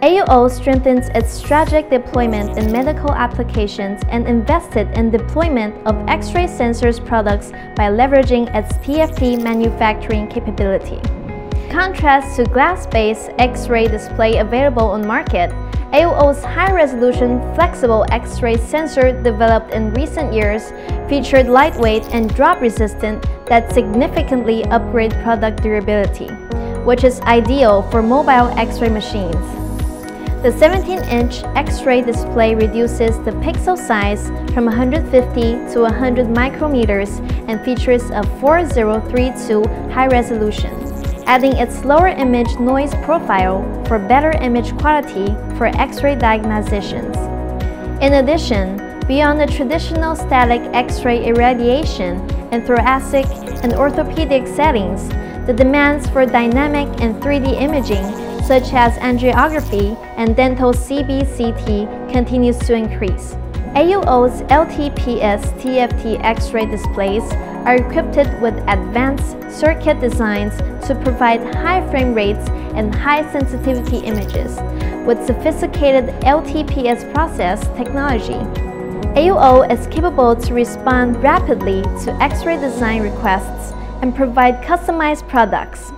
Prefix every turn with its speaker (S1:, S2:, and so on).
S1: AUO strengthens its strategic deployment in medical applications and invested in deployment of X-ray sensors products by leveraging its TFT manufacturing capability. In contrast to glass-based X-ray display available on market, AUO's high-resolution flexible X-ray sensor developed in recent years featured lightweight and drop-resistant that significantly upgrade product durability, which is ideal for mobile X-ray machines. The 17-inch X-ray display reduces the pixel size from 150 to 100 micrometers and features a 4032 high resolution, adding its lower image noise profile for better image quality for X-ray diagnosticians. In addition, beyond the traditional static X-ray irradiation in thoracic and orthopedic settings, the demands for dynamic and 3D imaging such as angiography and dental CBCT continues to increase. AUO's LTPS TFT X-ray displays are equipped with advanced circuit designs to provide high frame rates and high sensitivity images with sophisticated LTPS process technology. AUO is capable to respond rapidly to X-ray design requests and provide customized products.